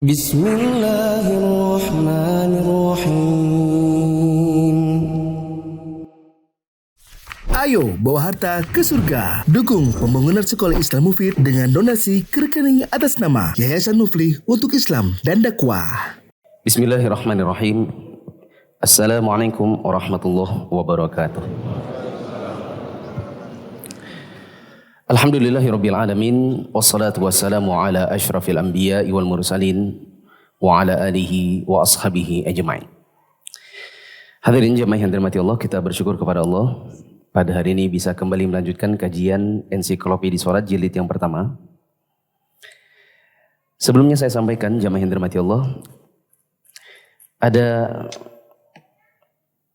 Bismillahirrahmanirrahim. Ayo bawa harta ke surga. Dukung pembangunan sekolah Islam Mufid dengan donasi ke rekening atas nama Yayasan Muflih untuk Islam dan Dakwah. Bismillahirrahmanirrahim. Assalamualaikum warahmatullahi wabarakatuh. Alhamdulillahirabbil alamin, wassalatu wassalamu ala asyrafil anbiya'i wal mursalin wa ala alihi wa ashabihi ajma'in. Hadirin jemaah yang dirahmati Allah, kita bersyukur kepada Allah pada hari ini bisa kembali melanjutkan kajian Ensiklopedia Sholat jilid yang pertama. Sebelumnya saya sampaikan jemaah yang dirahmati Allah, ada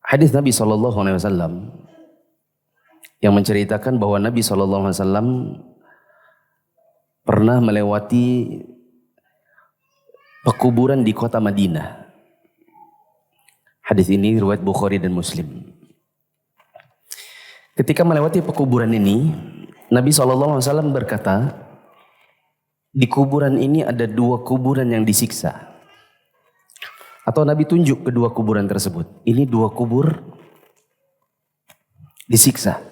hadis Nabi SAW yang menceritakan bahwa Nabi SAW pernah melewati pekuburan di kota Madinah. Hadis ini riwayat Bukhari dan Muslim. Ketika melewati pekuburan ini, Nabi SAW berkata, di kuburan ini ada dua kuburan yang disiksa. Atau Nabi tunjuk kedua kuburan tersebut. Ini dua kubur disiksa.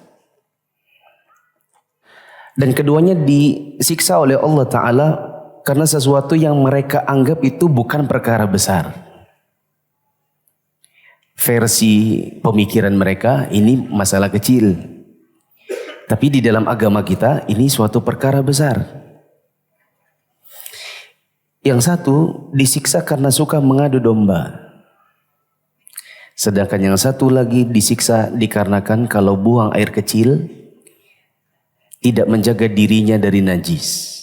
Dan keduanya disiksa oleh Allah Ta'ala karena sesuatu yang mereka anggap itu bukan perkara besar. Versi pemikiran mereka ini masalah kecil. Tapi di dalam agama kita ini suatu perkara besar. Yang satu disiksa karena suka mengadu domba. Sedangkan yang satu lagi disiksa dikarenakan kalau buang air kecil tidak menjaga dirinya dari najis.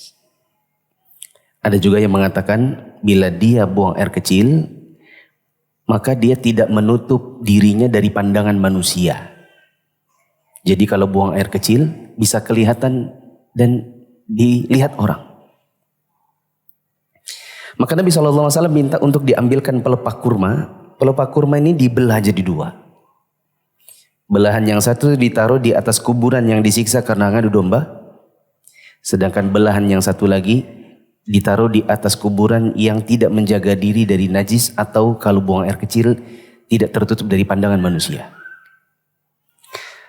Ada juga yang mengatakan bila dia buang air kecil, maka dia tidak menutup dirinya dari pandangan manusia. Jadi kalau buang air kecil bisa kelihatan dan dilihat orang. Maka Nabi SAW minta untuk diambilkan pelepah kurma. Pelepah kurma ini dibelah jadi dua. Belahan yang satu ditaruh di atas kuburan yang disiksa karena ngadu domba. Sedangkan belahan yang satu lagi ditaruh di atas kuburan yang tidak menjaga diri dari najis atau kalau buang air kecil tidak tertutup dari pandangan manusia.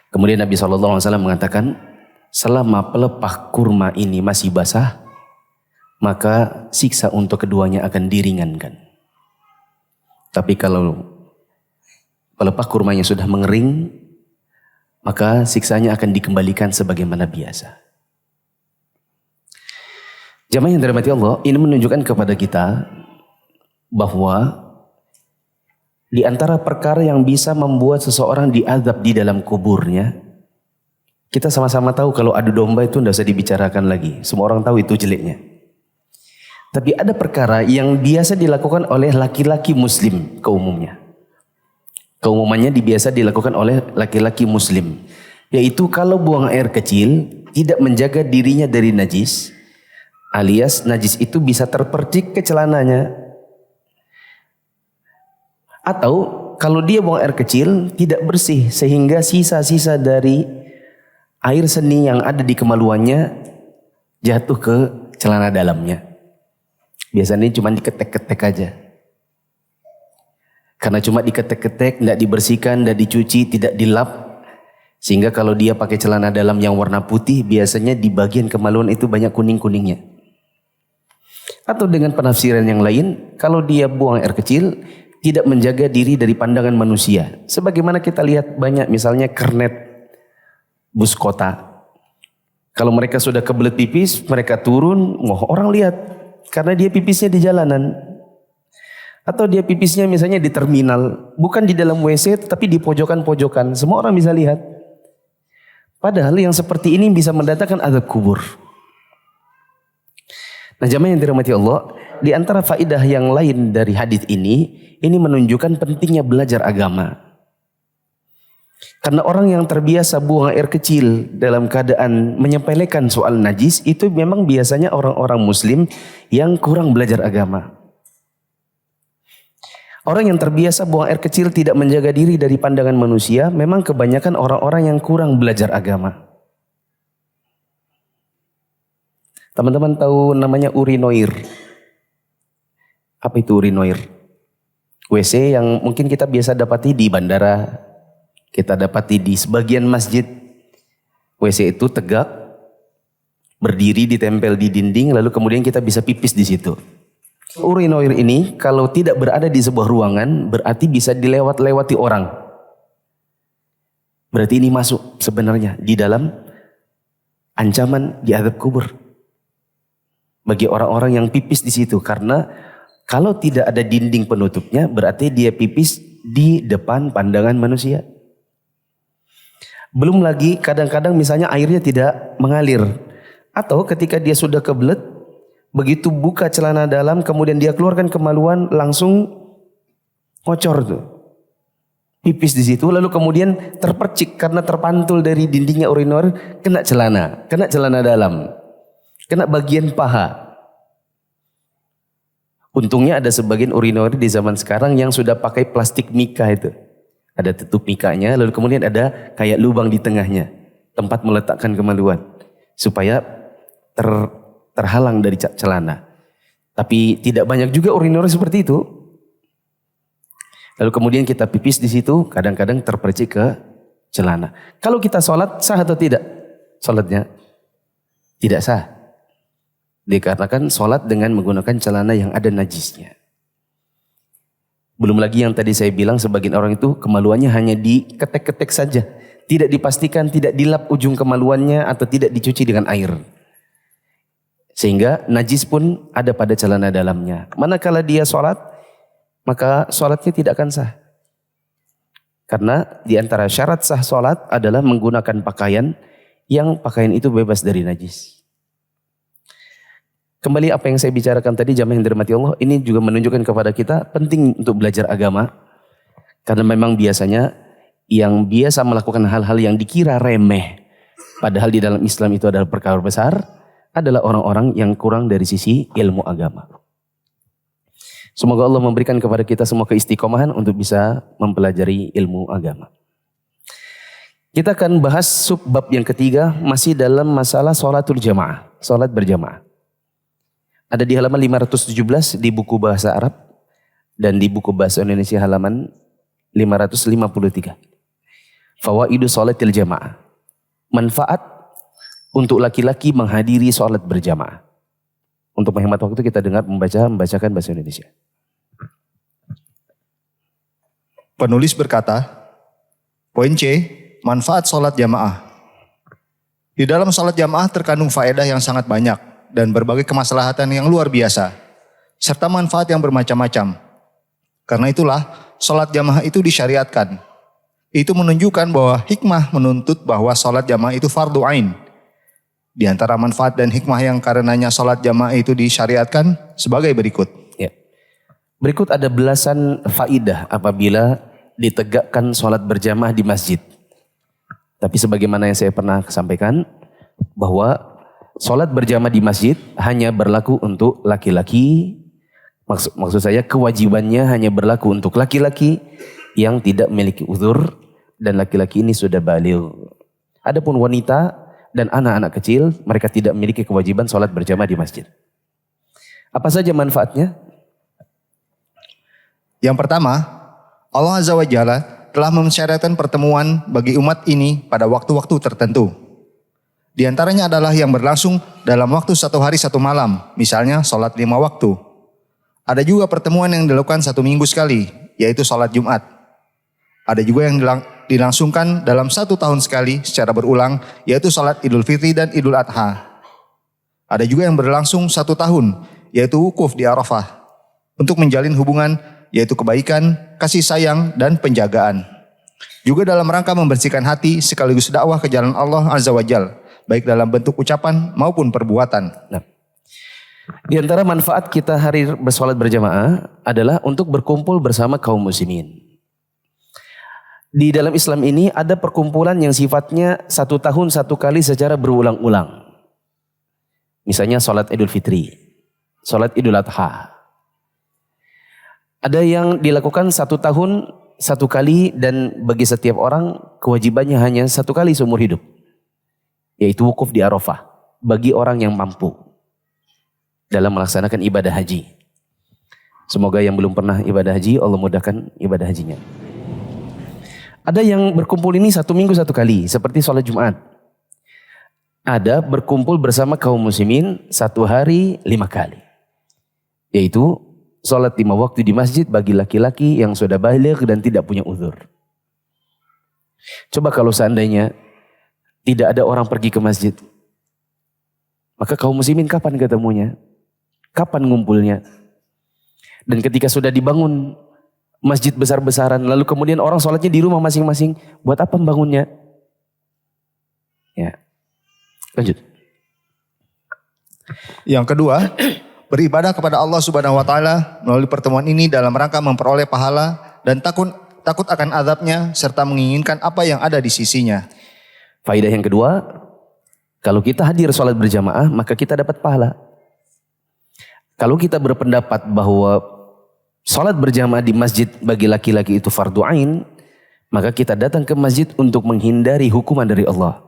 Kemudian Nabi SAW mengatakan, selama pelepah kurma ini masih basah, maka siksa untuk keduanya akan diringankan. Tapi kalau pelepah kurmanya sudah mengering, maka siksanya akan dikembalikan sebagaimana biasa. Jamaah yang dirahmati Allah, ini menunjukkan kepada kita bahwa di antara perkara yang bisa membuat seseorang diazab di dalam kuburnya, kita sama-sama tahu kalau adu domba itu tidak usah dibicarakan lagi. Semua orang tahu itu jeleknya. Tapi ada perkara yang biasa dilakukan oleh laki-laki muslim keumumnya. Keumumannya biasa dilakukan oleh laki-laki muslim. Yaitu kalau buang air kecil tidak menjaga dirinya dari najis. Alias najis itu bisa terpercik ke celananya. Atau kalau dia buang air kecil tidak bersih sehingga sisa-sisa dari air seni yang ada di kemaluannya jatuh ke celana dalamnya. Biasanya cuma diketek-ketek aja. Karena cuma diketek-ketek, tidak dibersihkan, tidak dicuci, tidak dilap. Sehingga kalau dia pakai celana dalam yang warna putih, biasanya di bagian kemaluan itu banyak kuning-kuningnya. Atau dengan penafsiran yang lain, kalau dia buang air kecil, tidak menjaga diri dari pandangan manusia. Sebagaimana kita lihat banyak misalnya kernet bus kota. Kalau mereka sudah kebelet pipis, mereka turun, orang lihat. Karena dia pipisnya di jalanan. Atau dia pipisnya misalnya di terminal. Bukan di dalam WC, tapi di pojokan-pojokan. Semua orang bisa lihat. Padahal yang seperti ini bisa mendatangkan azab kubur. Nah jamaah yang dirahmati Allah, di antara faidah yang lain dari hadis ini menunjukkan pentingnya belajar agama. Karena orang yang terbiasa buang air kecil dalam keadaan menyepelekan soal najis, itu memang biasanya orang-orang muslim yang kurang belajar agama. Orang yang terbiasa buang air kecil tidak menjaga diri dari pandangan manusia, memang kebanyakan orang-orang yang kurang belajar agama. Teman-teman tahu namanya urinoir. Apa itu urinoir? WC yang mungkin kita biasa dapati di bandara, kita dapati di sebagian masjid. WC itu tegak, berdiri ditempel di dinding, lalu kemudian kita bisa pipis di situ. Urinoir ini kalau tidak berada di sebuah ruangan berarti bisa dilewati orang. Berarti ini masuk sebenarnya di dalam ancaman di azab kubur bagi orang-orang yang pipis di situ, karena kalau tidak ada dinding penutupnya berarti dia pipis di depan pandangan manusia. Belum lagi kadang-kadang misalnya airnya tidak mengalir, atau ketika dia sudah kebelet, begitu buka celana dalam kemudian dia keluarkan kemaluan langsung ngocor tuh. Pipis di situ lalu kemudian terpercik karena terpantul dari dindingnya urinoir, kena celana dalam, kena bagian paha. Untungnya ada sebagian urinoir di zaman sekarang yang sudah pakai plastik mika itu. Ada tutup mikanya, lalu kemudian ada kayak lubang di tengahnya, tempat meletakkan kemaluan supaya terhalang dari celana. Tapi tidak banyak juga urinoir seperti itu. Lalu kemudian kita pipis di situ, kadang-kadang terpercik ke celana. Kalau kita sholat sah atau tidak? Sholatnya tidak sah. Dikarenakan sholat dengan menggunakan celana yang ada najisnya. Belum lagi yang tadi saya bilang sebagian orang itu kemaluannya hanya diketek-ketek saja. Tidak dipastikan, tidak dilap ujung kemaluannya atau tidak dicuci dengan air. Sehingga najis pun ada pada celana dalamnya. Manakala dia sholat, maka sholatnya tidak akan sah. Karena di antara syarat sah sholat adalah menggunakan pakaian yang pakaian itu bebas dari najis. Kembali apa yang saya bicarakan tadi, jamaah yang dirahmati Allah, ini juga menunjukkan kepada kita penting untuk belajar agama. Karena memang biasanya yang biasa melakukan hal-hal yang dikira remeh, padahal di dalam Islam itu adalah perkara besar, adalah orang-orang yang kurang dari sisi ilmu agama. Semoga Allah memberikan kepada kita semua keistiqomahan untuk bisa mempelajari ilmu agama. Kita akan bahas subbab yang ketiga, masih dalam masalah sholatul jamaah, sholat berjamaah. Ada di halaman 517 di buku bahasa Arab dan di buku bahasa Indonesia halaman 553. Fawaidu sholatil jamaah. Manfaat untuk laki-laki menghadiri sholat berjamaah. Untuk menghemat waktu kita dengar membacakan bahasa Indonesia. Penulis berkata, poin C, manfaat sholat jamaah. Di dalam sholat jamaah terkandung faedah yang sangat banyak dan berbagai kemaslahatan yang luar biasa, serta manfaat yang bermacam-macam. Karena itulah sholat jamaah itu disyariatkan. Itu menunjukkan bahwa hikmah menuntut bahwa sholat jamaah itu fardu ain. Di antara manfaat dan hikmah yang karenanya sholat jamaah itu disyariatkan sebagai berikut. Ya. Berikut ada belasan faidah apabila ditegakkan sholat berjamaah di masjid. Tapi sebagaimana yang saya pernah sampaikan, bahwa sholat berjamaah di masjid hanya berlaku untuk laki-laki. Maksud saya kewajibannya hanya berlaku untuk laki-laki yang tidak memiliki uzur dan laki-laki ini sudah baligh. Adapun wanita dan anak-anak kecil, mereka tidak memiliki kewajiban sholat berjamaah di masjid. Apa saja manfaatnya? Yang pertama, Allah Azza wa Jalla telah mensyaratkan pertemuan bagi umat ini pada waktu-waktu tertentu. Di antaranya adalah yang berlangsung dalam waktu 1 hari 1 malam, misalnya sholat 5 waktu. Ada juga pertemuan yang dilakukan 1 minggu sekali, yaitu sholat Jumat. Ada juga yang dilangsungkan dalam 1 tahun sekali secara berulang, yaitu sholat Idul Fitri dan Idul Adha. Ada juga yang berlangsung 1 tahun, yaitu wukuf di Arafah, untuk menjalin hubungan, yaitu kebaikan, kasih sayang, dan penjagaan. Juga dalam rangka membersihkan hati sekaligus dakwah ke jalan Allah Azza wa Jalla, baik dalam bentuk ucapan maupun perbuatan. Nah, di antara manfaat kita hari bersolat berjamaah adalah untuk berkumpul bersama kaum muslimin. Di dalam Islam ini ada perkumpulan yang sifatnya 1 tahun 1 kali secara berulang-ulang. Misalnya solat Idul Fitri, solat Idul Adha. Ada yang dilakukan 1 tahun 1 kali dan bagi setiap orang kewajibannya hanya 1 kali seumur hidup. Yaitu wukuf di Arafah bagi orang yang mampu dalam melaksanakan ibadah haji. Semoga yang belum pernah ibadah haji, Allah mudahkan ibadah hajinya. Ada yang berkumpul ini 1 minggu 1 kali, seperti sholat Jumat. Ada berkumpul bersama kaum muslimin 1 hari 5 kali. Yaitu sholat 5 waktu di masjid bagi laki-laki yang sudah baligh dan tidak punya uzur. Coba kalau seandainya tidak ada orang pergi ke masjid, maka kaum muslimin kapan ketemunya? Kapan ngumpulnya? Dan ketika sudah dibangun masjid besar-besaran, lalu kemudian orang sholatnya di rumah masing-masing, buat apa membangunnya? Ya, lanjut. Yang kedua, beribadah kepada Allah Subhanahu wa taala melalui pertemuan ini dalam rangka memperoleh pahala dan takut akan azabnya serta menginginkan apa yang ada di sisinya. Faidah yang kedua, kalau kita hadir sholat berjamaah maka kita dapat pahala. Kalau kita berpendapat bahwa sholat berjamaah di masjid bagi laki-laki itu fardu ain, maka kita datang ke masjid untuk menghindari hukuman dari Allah.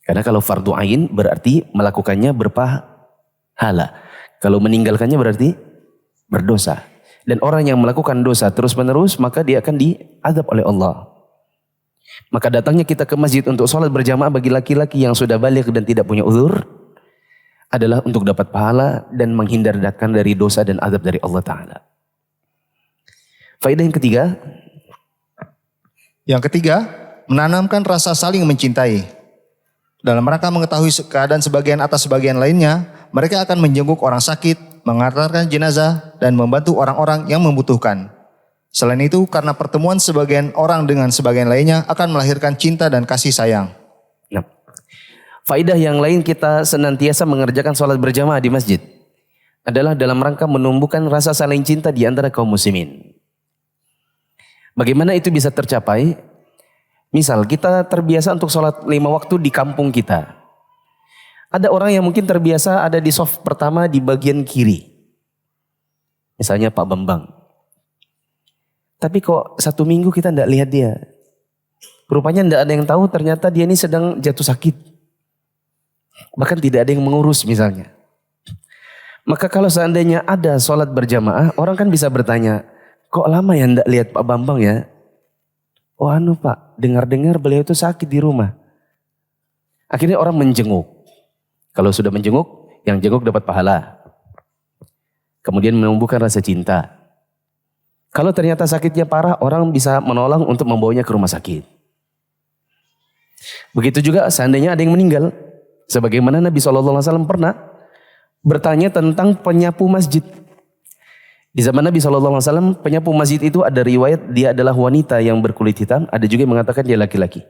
Karena kalau fardu ain berarti melakukannya berpahala. Kalau meninggalkannya berarti berdosa. Dan orang yang melakukan dosa terus-menerus maka dia akan diazab oleh Allah. Maka datangnya kita ke masjid untuk sholat berjamaah bagi laki-laki yang sudah baligh dan tidak punya uzur adalah untuk dapat pahala dan menghindarkan dari dosa dan azab dari Allah Ta'ala. Faedah yang ketiga. Yang ketiga, menanamkan rasa saling mencintai. Dalam rangka mengetahui keadaan sebagian atas sebagian lainnya, mereka akan menjenguk orang sakit, mengantarkan jenazah, dan membantu orang-orang yang membutuhkan. Selain itu, karena pertemuan sebagian orang dengan sebagian lainnya akan melahirkan cinta dan kasih sayang. Nah, faidah yang lain kita senantiasa mengerjakan sholat berjamaah di masjid adalah dalam rangka menumbuhkan rasa saling cinta di antara kaum muslimin. Bagaimana itu bisa tercapai? Misal kita terbiasa untuk sholat 5 waktu di kampung kita. Ada orang yang mungkin terbiasa ada di saf pertama di bagian kiri. Misalnya Pak Bambang. Tapi kok 1 minggu kita tidak lihat dia. Rupanya tidak ada yang tahu ternyata dia ini sedang jatuh sakit. Bahkan tidak ada yang mengurus misalnya. Maka kalau seandainya ada sholat berjamaah, orang kan bisa bertanya, kok lama ya tidak lihat Pak Bambang ya? Oh Pak, dengar-dengar beliau itu sakit di rumah. Akhirnya orang menjenguk. Kalau sudah menjenguk, yang jenguk dapat pahala. Kemudian menumbuhkan rasa cinta. Kalau ternyata sakitnya parah, orang bisa menolong untuk membawanya ke rumah sakit. Begitu juga seandainya ada yang meninggal. Sebagaimana Nabi SAW pernah bertanya tentang penyapu masjid. Di zaman Nabi SAW penyapu masjid itu ada riwayat dia adalah wanita yang berkulit hitam. Ada juga yang mengatakan dia laki-laki.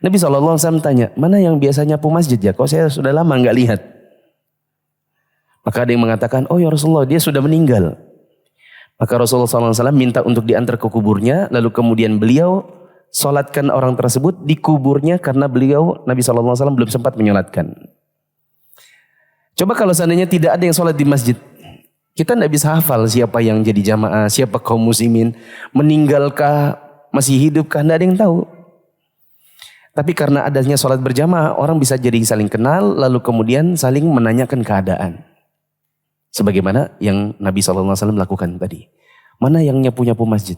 Nabi SAW tanya, mana yang biasa nyapu masjid ya? Kok saya sudah lama nggak lihat. Maka ada yang mengatakan, oh ya Rasulullah dia sudah meninggal. Maka Rasulullah SAW minta untuk diantar ke kuburnya. Lalu kemudian beliau sholatkan orang tersebut di kuburnya karena beliau Nabi SAW belum sempat menyolatkan. Coba kalau seandainya tidak ada yang sholat di masjid, kita tidak bisa hafal siapa yang jadi jamaah, siapa kaum muslimin, meninggalkah, masih hidupkah, tidak ada yang tahu. Tapi karena adanya sholat berjamaah, orang bisa jadi saling kenal, lalu kemudian saling menanyakan keadaan. Sebagaimana yang Nabi SAW lakukan tadi. Mana yang nyapu-nyapu masjid?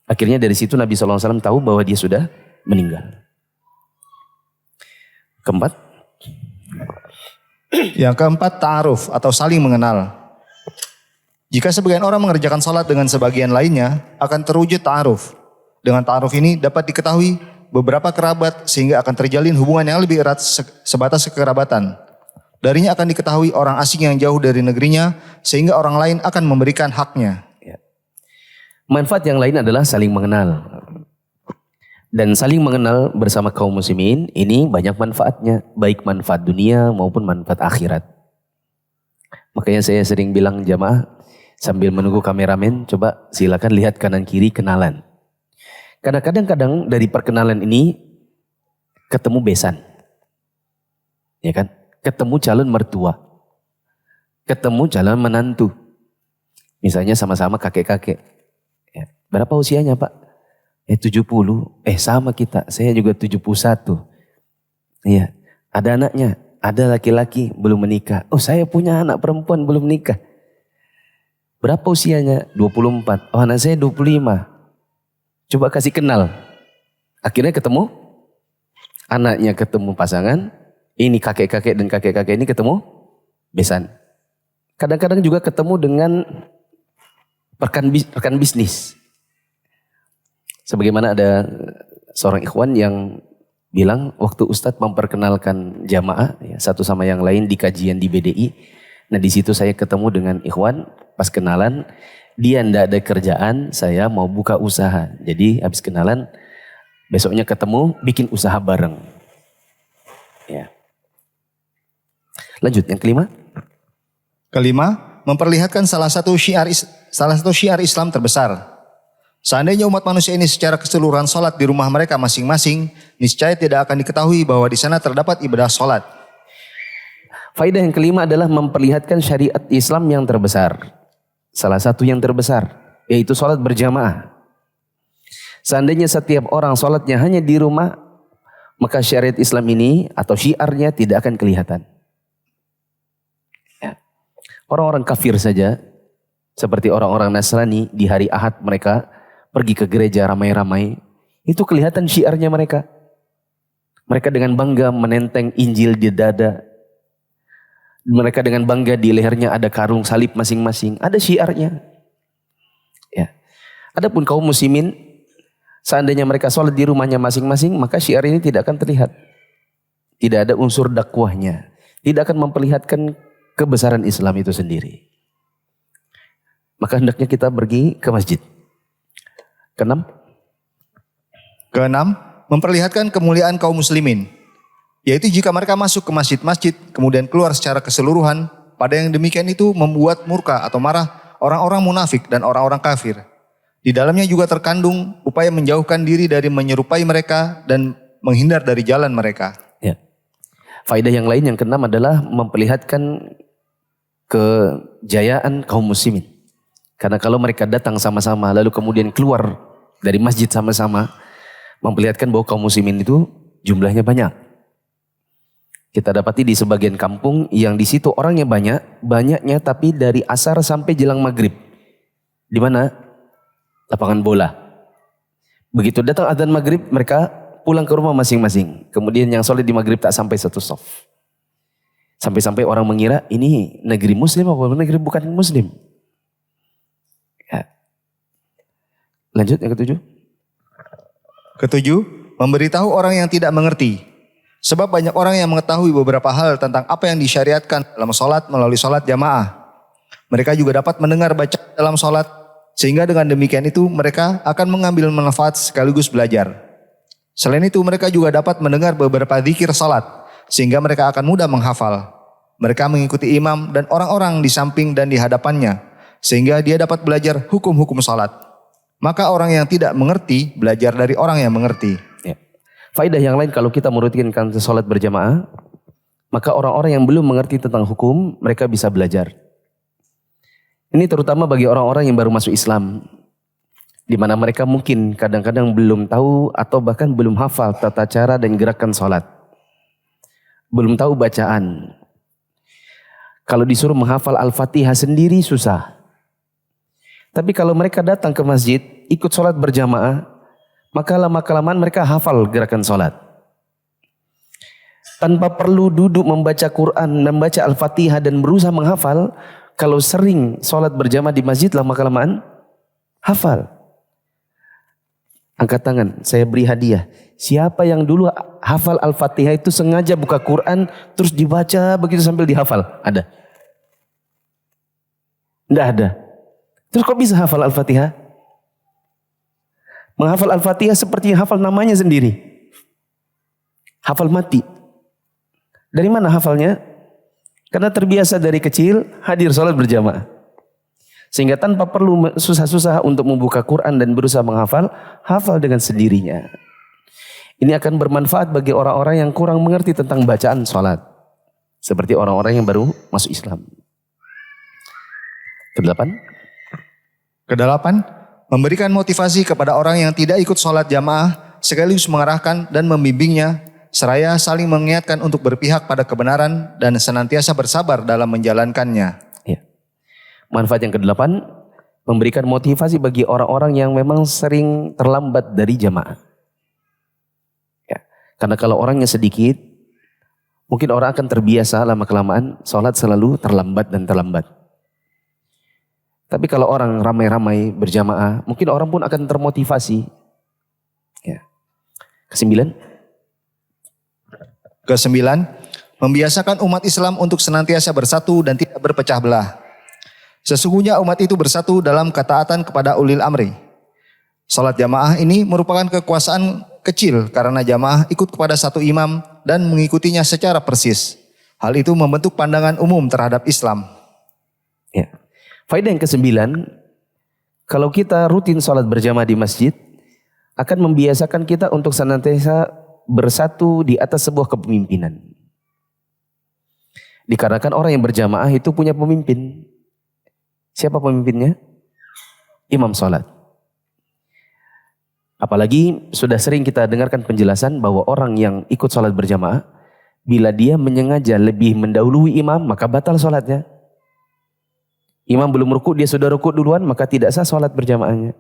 Akhirnya dari situ Nabi SAW tahu bahwa dia sudah meninggal. Keempat. Yang keempat, ta'aruf atau saling mengenal. Jika sebagian orang mengerjakan salat dengan sebagian lainnya, akan terwujud ta'aruf. Dengan ta'aruf ini dapat diketahui beberapa kerabat sehingga akan terjalin hubungan yang lebih erat sebatas kekerabatan. Darinya akan diketahui orang asing yang jauh dari negerinya sehingga orang lain akan memberikan haknya. Manfaat yang lain adalah saling mengenal. Dan saling mengenal bersama kaum muslimin ini banyak manfaatnya. Baik manfaat dunia maupun manfaat akhirat. Makanya saya sering bilang jamaah sambil menunggu kameramen, coba silakan lihat kanan kiri kenalan. Karena kadang-kadang dari perkenalan ini ketemu besan. Ya kan? Ketemu calon mertua. Ketemu calon menantu. Misalnya sama-sama kakek-kakek. Ya. Berapa usianya Pak? 70. Sama kita. Saya juga 71. Iya. Ada anaknya. Ada laki-laki belum menikah. Oh saya punya anak perempuan belum menikah. Berapa usianya? 24. Oh, anak saya 25. Coba kasih kenal. Akhirnya ketemu, anaknya ketemu pasangan, ini kakek-kakek dan kakek-kakek ini ketemu besan. Kadang-kadang juga ketemu dengan rekan bisnis. Sebagaimana ada seorang ikhwan yang bilang waktu Ustadz memperkenalkan jamaah ya, satu sama yang lain di kajian di BDI. Nah di situ saya ketemu dengan ikhwan, pas kenalan dia ndak ada kerjaan, saya mau buka usaha. Jadi habis kenalan besoknya ketemu bikin usaha bareng. Ya. Lanjut yang kelima. Kelima, memperlihatkan salah satu syiar Islam terbesar. Seandainya umat manusia ini secara keseluruhan sholat di rumah mereka masing-masing, niscaya tidak akan diketahui bahwa di sana terdapat ibadah sholat. Faidah yang kelima adalah memperlihatkan syariat Islam yang terbesar. Salah satu yang terbesar, yaitu sholat berjamaah. Seandainya setiap orang sholatnya hanya di rumah, maka syariat Islam ini atau syiarnya tidak akan kelihatan. Ya. Orang-orang kafir saja, seperti orang-orang Nasrani di hari Ahad mereka pergi ke gereja ramai-ramai, itu kelihatan syiarnya mereka. Mereka dengan bangga menenteng Injil di dada. Mereka dengan bangga di lehernya ada karung salib masing-masing, ada syiarnya. Ya. Adapun kaum muslimin, seandainya mereka sholat di rumahnya masing-masing, maka syiar ini tidak akan terlihat. Tidak ada unsur dakwahnya. Tidak akan memperlihatkan kebesaran Islam itu sendiri. Maka hendaknya kita pergi ke masjid. Keenam, memperlihatkan kemuliaan kaum muslimin. Yaitu jika mereka masuk ke masjid-masjid, kemudian keluar secara keseluruhan, pada yang demikian itu membuat murka atau marah orang-orang munafik dan orang-orang kafir. Di dalamnya juga terkandung upaya menjauhkan diri dari menyerupai mereka dan menghindar dari jalan mereka. Ya. Faedah yang lain yang keenam adalah memperlihatkan kejayaan kaum muslimin. Karena kalau mereka datang sama-sama lalu kemudian keluar dari masjid sama-sama, memperlihatkan bahwa kaum muslimin itu jumlahnya banyak. Kita dapati di sebagian kampung yang di situ orangnya banyaknya tapi dari asar sampai jelang maghrib. Di mana? Lapangan bola. Begitu datang adzan maghrib mereka pulang ke rumah masing-masing. Kemudian yang sholat di maghrib tak sampai satu shaf. Sampai-sampai orang mengira ini negeri muslim apa negeri bukan muslim. Ya. Lanjut yang ketujuh. Ketujuh, memberitahu orang yang tidak mengerti. Sebab banyak orang yang mengetahui beberapa hal tentang apa yang disyariatkan dalam sholat melalui sholat jamaah. Mereka juga dapat mendengar baca dalam sholat, sehingga dengan demikian itu mereka akan mengambil manfaat sekaligus belajar. Selain itu mereka juga dapat mendengar beberapa zikir sholat, sehingga mereka akan mudah menghafal. Mereka mengikuti imam dan orang-orang di samping dan di hadapannya, sehingga dia dapat belajar hukum-hukum sholat. Maka orang yang tidak mengerti belajar dari orang yang mengerti. Ya. Faedah yang lain kalau kita merutinkan sholat berjamaah, maka orang-orang yang belum mengerti tentang hukum, mereka bisa belajar. Ini terutama bagi orang-orang yang baru masuk Islam, di mana mereka mungkin kadang-kadang belum tahu atau bahkan belum hafal tata cara dan gerakan sholat. Belum tahu bacaan. Kalau disuruh menghafal Al-Fatihah sendiri susah. Tapi kalau mereka datang ke masjid, ikut sholat berjamaah, maka lama-kelamaan mereka hafal gerakan sholat. Tanpa perlu duduk membaca Quran, membaca Al-Fatihah dan berusaha menghafal, kalau sering sholat berjamaah di masjid lama-kelamaan, hafal. Angkat tangan, saya beri hadiah. Siapa yang dulu hafal Al-Fatihah itu sengaja buka Quran, terus dibaca begitu sambil dihafal? Ada? Tidak ada. Terus kok bisa hafal Al-Fatihah? Menghafal Al-Fatihah seperti hafal namanya sendiri. Hafal mati. Dari mana hafalnya? Karena terbiasa dari kecil hadir sholat berjamaah. Sehingga tanpa perlu susah-susah untuk membuka Quran dan berusaha menghafal, hafal dengan sendirinya. Ini akan bermanfaat bagi orang-orang yang kurang mengerti tentang bacaan sholat. Seperti orang-orang yang baru masuk Islam. Kedelapan, memberikan motivasi kepada orang yang tidak ikut sholat jamaah sekaligus mengarahkan dan membimbingnya seraya saling mengingatkan untuk berpihak pada kebenaran dan senantiasa bersabar dalam menjalankannya. Ya. Manfaat yang kedelapan, memberikan motivasi bagi orang-orang yang memang sering terlambat dari jamaah. Ya, karena kalau orangnya sedikit, mungkin orang akan terbiasa lama-kelamaan sholat selalu terlambat dan terlambat. Tapi kalau orang ramai-ramai berjamaah, mungkin orang pun akan termotivasi. Ya. Kesembilan, membiasakan umat Islam untuk senantiasa bersatu dan tidak berpecah belah. Sesungguhnya umat itu bersatu dalam ketaatan kepada ulil amri. Salat jamaah ini merupakan kekuasaan kecil karena jamaah ikut kepada satu imam dan mengikutinya secara persis. Hal itu membentuk pandangan umum terhadap Islam. ya. Faedah yang kesembilan, kalau kita rutin sholat berjamaah di masjid, akan membiasakan kita untuk senantiasa bersatu di atas sebuah kepemimpinan. Dikarenakan orang yang berjamaah itu punya pemimpin. Siapa pemimpinnya? Imam sholat. Apalagi sudah sering kita dengarkan penjelasan bahwa orang yang ikut sholat berjamaah, bila dia menyengaja lebih mendahului imam, maka batal sholatnya. Imam belum rukuk, dia sudah rukuk duluan, maka tidak sah sholat berjamaahnya.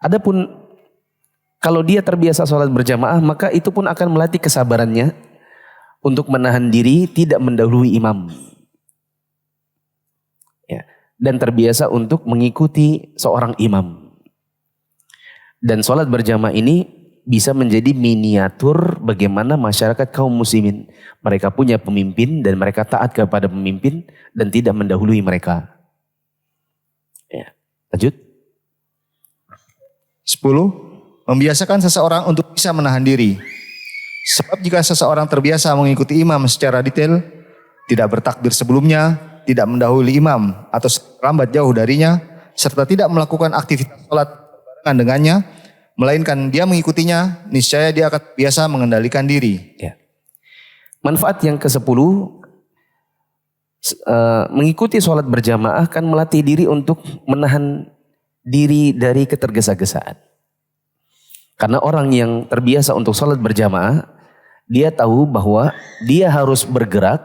Adapun kalau dia terbiasa sholat berjamaah, maka itu pun akan melatih kesabarannya untuk menahan diri tidak mendahului imam. Ya. Dan terbiasa untuk mengikuti seorang imam. Dan sholat berjamaah ini bisa menjadi miniatur bagaimana masyarakat kaum muslimin. Mereka punya pemimpin dan mereka taat kepada pemimpin dan tidak mendahului mereka. Ya. Lanjut. 10. Membiasakan seseorang untuk bisa menahan diri. Sebab jika seseorang terbiasa mengikuti imam secara detail, tidak bertakbir sebelumnya, tidak mendahului imam atau terlambat jauh darinya, serta tidak melakukan aktivitas sholat berbarengan dengannya, melainkan dia mengikutinya, niscaya dia akan biasa mengendalikan diri. Ya. Manfaat yang ke-10, mengikuti sholat berjamaah kan melatih diri untuk menahan diri dari ketergesa-gesaan. Karena orang yang terbiasa untuk sholat berjamaah, dia tahu bahwa dia harus bergerak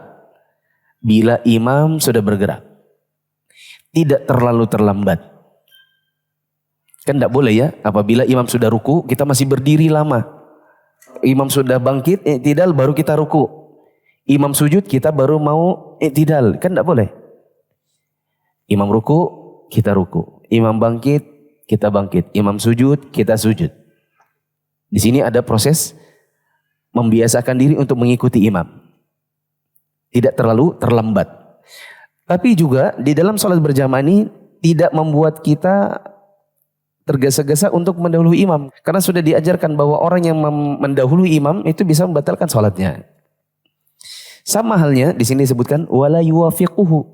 bila imam sudah bergerak. Tidak terlalu terlambat. Kan tidak boleh ya, apabila imam sudah ruku, kita masih berdiri lama. Imam sudah bangkit, i'tidal, baru kita ruku. Imam sujud, kita baru mau i'tidal. Kan tidak boleh. Imam ruku, kita ruku. Imam bangkit, kita bangkit. Imam sujud, kita sujud. Di sini ada proses membiasakan diri untuk mengikuti imam. Tidak terlalu terlambat. Tapi juga di dalam sholat berjamaah ini tidak membuat kita tergesa-gesa untuk mendahului imam. Karena sudah diajarkan bahwa orang yang mendahului imam itu bisa membatalkan sholatnya. Sama halnya di sini disebutkan wala yuwafiquhu.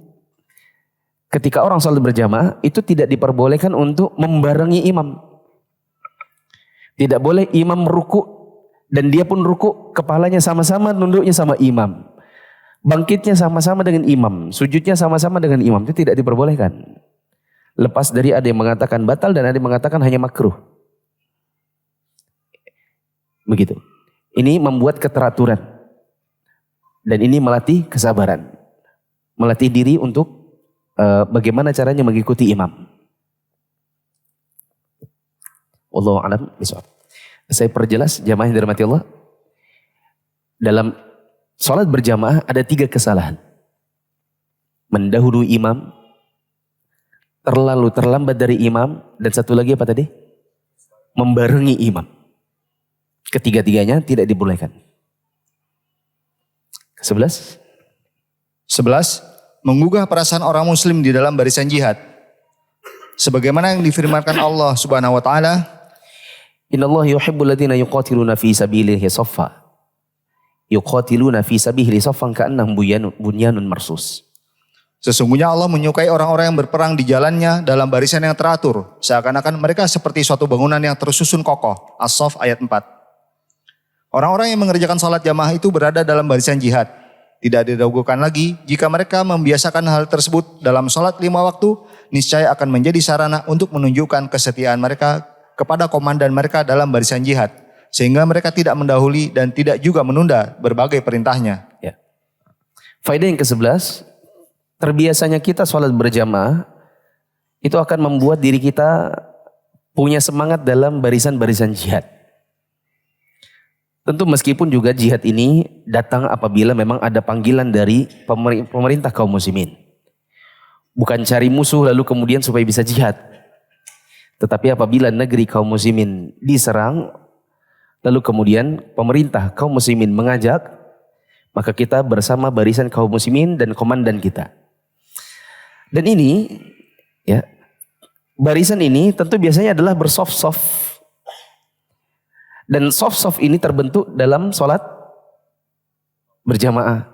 Ketika orang sholat berjamaah itu tidak diperbolehkan untuk membarengi imam. Tidak boleh imam ruku dan dia pun ruku, kepalanya sama-sama, nunduknya sama imam. Bangkitnya sama-sama dengan imam, sujudnya sama-sama dengan imam, itu tidak diperbolehkan. Lepas dari ada yang mengatakan batal dan ada yang mengatakan hanya makruh. Begitu. Ini membuat keteraturan. Dan ini melatih kesabaran. Melatih diri untuk bagaimana caranya mengikuti imam. Wallahu a'lam bishawab. Saya perjelas jamaah yang dirahmati Allah. Dalam sholat berjamaah ada 3 kesalahan. Mendahului imam, terlalu terlambat dari imam, dan satu lagi apa tadi? Membarengi imam. Ketiga-tiganya tidak dibolehkan. 11. Menggugah perasaan orang muslim di dalam barisan jihad. Sebagaimana yang difirmankan Allah Subhanahu wa taala, Innallaha yuhibbul ladzina yuqatiluna fi sabilihi shaffa. Yuqatiluna fi sabilihi shaffan ka'annahum bunyanun marsus. Sesungguhnya Allah menyukai orang-orang yang berperang di jalannya dalam barisan yang teratur, seakan-akan mereka seperti suatu bangunan yang tersusun kokoh. As-Saff ayat 4. Orang-orang yang mengerjakan salat jamaah itu berada dalam barisan jihad. Tidak diragukan lagi jika mereka membiasakan hal tersebut dalam salat 5 waktu, niscaya akan menjadi sarana untuk menunjukkan kesetiaan mereka kepada komandan mereka dalam barisan jihad, sehingga mereka tidak mendahului dan tidak juga menunda berbagai perintahnya. Ya. Faedah yang ke-11, terbiasanya kita sholat berjamaah itu akan membuat diri kita punya semangat dalam barisan-barisan jihad. Tentu meskipun juga jihad ini datang apabila memang ada panggilan dari pemerintah kaum muslimin. Bukan cari musuh lalu kemudian supaya bisa jihad. Tetapi apabila negeri kaum muslimin diserang, lalu kemudian pemerintah kaum muslimin mengajak, maka kita bersama barisan kaum muslimin dan komandan kita. Dan ini, ya, barisan ini tentu biasanya adalah bersoft-soft. Dan soft-soft ini terbentuk dalam sholat berjamaah.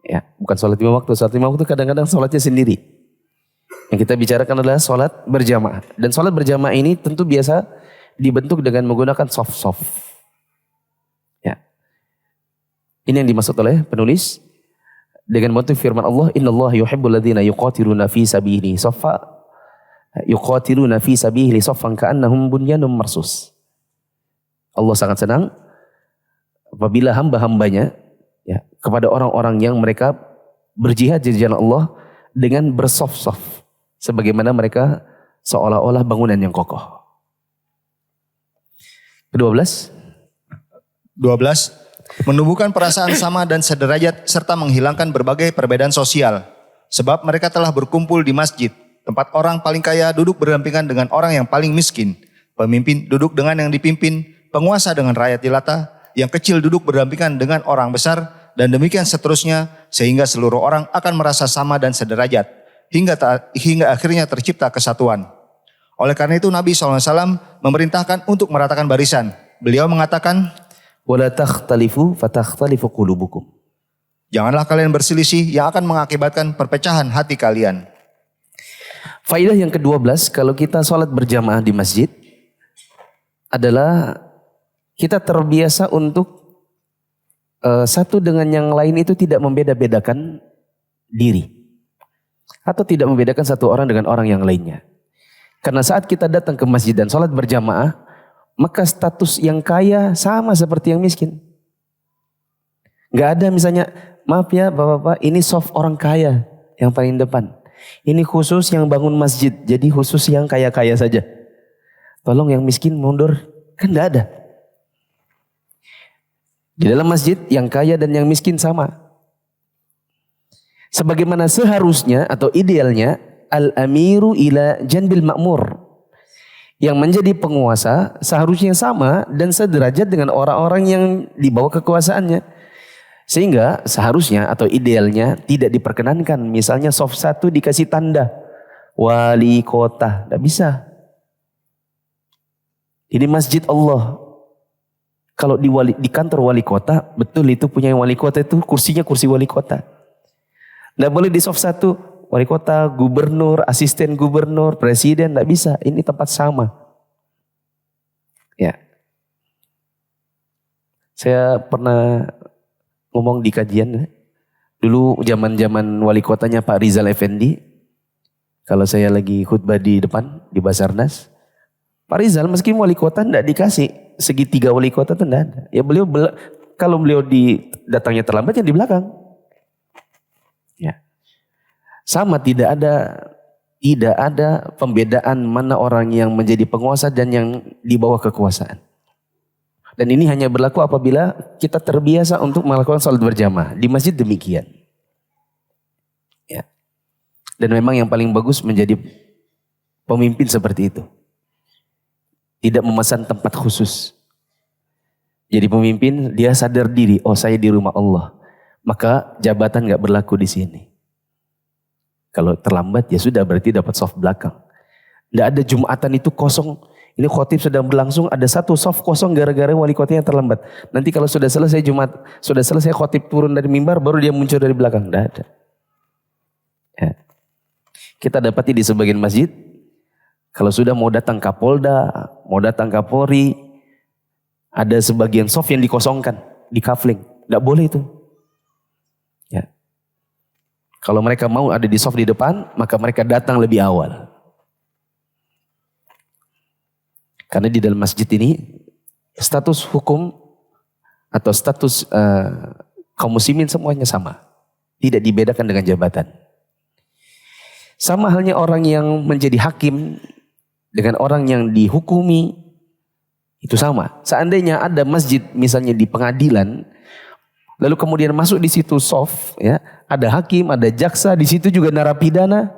Ya, bukan sholat 5 waktu. Sholat 5 waktu kadang-kadang sholatnya sendiri. Yang kita bicarakan adalah sholat berjamaah. Dan sholat berjamaah ini tentu biasa dibentuk dengan menggunakan soft-soft. Ya. Ini yang dimaksud oleh penulis dengan motif firman Allah, innallaha yuhibbul ladzina yuqatiluna fi sabilihi saffa yuqatiluna fi sabilihi saffan ka'annahum bunyanun marsus. Allah sangat senang apabila hamba-hambanya, ya, kepada orang-orang yang mereka berjihad di jalan Allah dengan bersoft-soft, sebagaimana mereka seolah-olah bangunan yang kokoh. Ke-12, menumbuhkan perasaan sama dan sederajat serta menghilangkan berbagai perbedaan sosial. Sebab mereka telah berkumpul di masjid, tempat orang paling kaya duduk berdampingan dengan orang yang paling miskin, pemimpin duduk dengan yang dipimpin, penguasa dengan rakyat jelata, yang kecil duduk berdampingan dengan orang besar, dan demikian seterusnya, sehingga seluruh orang akan merasa sama dan sederajat, hingga akhirnya tercipta kesatuan. Oleh karena itu Nabi SAW memerintahkan untuk meratakan barisan. Beliau mengatakan, wala takhtalifu fatakhtalifu qulubukum. janganlah kalian berselisih yang akan mengakibatkan perpecahan hati kalian. Faidah yang ke-12, kalau kita sholat berjamaah di masjid, adalah kita terbiasa untuk satu dengan yang lain itu tidak membeda-bedakan diri. Atau tidak membedakan satu orang dengan orang yang lainnya. Karena saat kita datang ke masjid dan sholat berjamaah, maka status yang kaya sama seperti yang miskin. Gak ada misalnya, maaf ya bapak-bapak, ini soft orang kaya yang paling depan. Ini khusus yang bangun masjid, jadi khusus yang kaya-kaya saja. Tolong yang miskin mundur, kan gak ada. Di dalam masjid yang kaya dan yang miskin sama. Sebagaimana seharusnya atau idealnya, al-amiru ila janbil ma'mur. Yang menjadi penguasa seharusnya sama dan sederajat dengan orang-orang yang di bawah kekuasaannya. Sehingga seharusnya atau idealnya tidak diperkenankan. Misalnya soft 1 dikasih tanda wali kota. Tidak bisa. Ini masjid Allah. Kalau di kantor wali kota, betul itu punya wali kota itu kursinya kursi wali kota. Tidak boleh di soft 1, wali kota, gubernur, asisten gubernur, presiden, tidak bisa. Ini tempat sama. Ya. Saya pernah ngomong di kajian, dulu zaman-zaman wali kotanya Pak Rizal Effendi, kalau saya lagi khutbah di depan, di Basarnas, Pak Rizal meskipun wali kota tidak dikasih segitiga wali kota itu tidak ada. Ya kalau beliau datangnya terlambat ya di belakang. Ya. Sama tidak ada pembedaan mana orang yang menjadi penguasa dan yang di bawah kekuasaan. Dan ini hanya berlaku apabila kita terbiasa untuk melakukan salat berjamaah. Di masjid demikian. Ya. Dan memang yang paling bagus menjadi pemimpin seperti itu. Tidak memesan tempat khusus. Jadi pemimpin dia sadar diri, oh saya di rumah Allah. Maka jabatan gak berlaku di sini. Kalau terlambat ya sudah berarti dapat soft belakang. Tidak ada Jumatan itu kosong. Ini khotib sedang berlangsung ada satu soft kosong gara-gara wali kotanya terlambat. Nanti kalau sudah selesai Jumat, sudah selesai khotib turun dari mimbar baru dia muncul dari belakang. Tidak ada. Ya. Kita dapati di sebagian masjid, kalau sudah mau datang Kapolda, mau datang Kapolri, ada sebagian soft yang dikosongkan, di kafling. Tidak boleh itu. Ya. Kalau mereka mau ada di soft di depan, maka mereka datang lebih awal. Karena di dalam masjid ini status hukum atau status kaum muslimin semuanya sama. Tidak dibedakan dengan jabatan. Sama halnya orang yang menjadi hakim dengan orang yang dihukumi, itu sama. Seandainya ada masjid misalnya di pengadilan, lalu kemudian masuk di situ soft, ya, ada hakim, ada jaksa, di situ juga narapidana,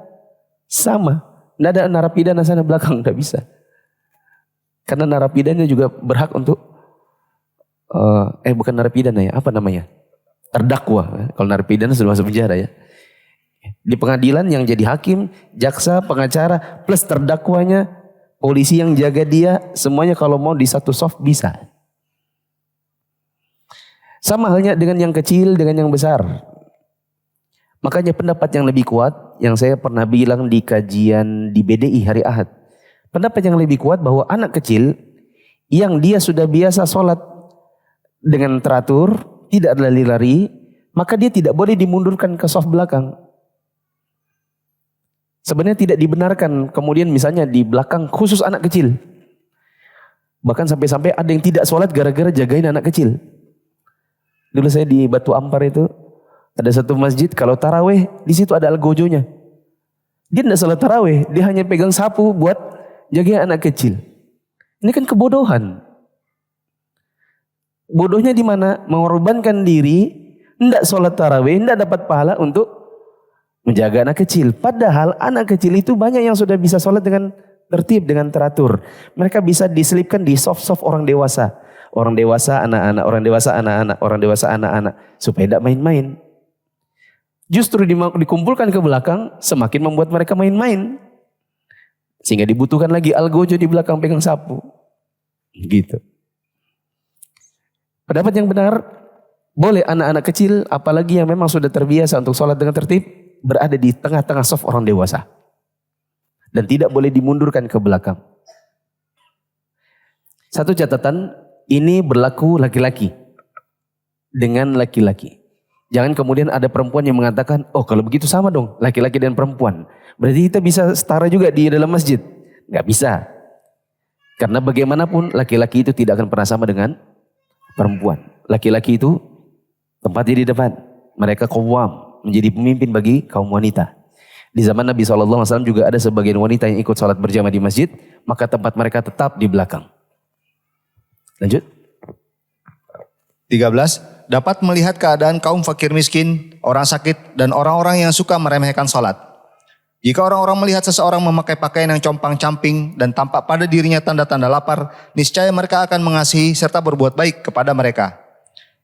sama. Tidak ada narapidana sana belakang, tidak bisa. Karena narapidana juga berhak untuk, bukan narapidana ya, apa namanya? Terdakwa. Kalau narapidana sudah masuk penjara ya. Di pengadilan yang jadi hakim, jaksa, pengacara, plus terdakwanya, polisi yang jaga dia, semuanya kalau mau di satu soft bisa. Sama halnya dengan yang kecil, dengan yang besar. Makanya pendapat yang lebih kuat, yang saya pernah bilang di kajian di BDI hari Ahad. Pendapat yang lebih kuat bahwa anak kecil, yang dia sudah biasa sholat dengan teratur, tidak lari-lari, maka dia tidak boleh dimundurkan ke soft belakang. Sebenarnya tidak dibenarkan kemudian misalnya di belakang khusus anak kecil. Bahkan sampai-sampai ada yang tidak sholat gara-gara jagain anak kecil. Dulu saya di Batu Ampar itu ada satu masjid, kalau taraweh di situ ada algojonya. Dia tidak sholat taraweh, dia hanya pegang sapu buat jagain anak kecil. Ini kan kebodohan. Bodohnya di mana? Mengorbankan diri, tidak sholat taraweh, tidak dapat pahala untuk menjaga anak kecil. Padahal anak kecil itu banyak yang sudah bisa sholat dengan tertib, dengan teratur. Mereka bisa diselipkan di soft-soft orang dewasa. Orang dewasa, anak-anak, orang dewasa, anak-anak, orang dewasa, anak-anak. Supaya tidak main-main. Justru dikumpulkan ke belakang, semakin membuat mereka main-main. Sehingga dibutuhkan lagi algojo di belakang pegang sapu. Gitu. Pendapat yang benar, boleh anak-anak kecil, apalagi yang memang sudah terbiasa untuk sholat dengan tertib, berada di tengah-tengah soft orang dewasa. Dan tidak boleh dimundurkan ke belakang. Satu catatan, ini berlaku laki-laki dengan laki-laki. Jangan kemudian ada perempuan yang mengatakan, oh kalau begitu sama dong, laki-laki dan perempuan. Berarti kita bisa setara juga di dalam masjid. Nggak bisa. Karena bagaimanapun laki-laki itu tidak akan pernah sama dengan perempuan. Laki-laki itu tempatnya di depan. Mereka qawwam, menjadi pemimpin bagi kaum wanita. Di zaman Nabi SAW juga ada sebagian wanita yang ikut sholat berjamaah di masjid, maka tempat mereka tetap di belakang. Lanjut. 13. Dapat melihat keadaan kaum fakir miskin, orang sakit, dan orang-orang yang suka meremehkan sholat. Jika orang-orang melihat seseorang memakai pakaian yang compang-camping dan tampak pada dirinya tanda-tanda lapar, niscaya mereka akan mengasihi serta berbuat baik kepada mereka.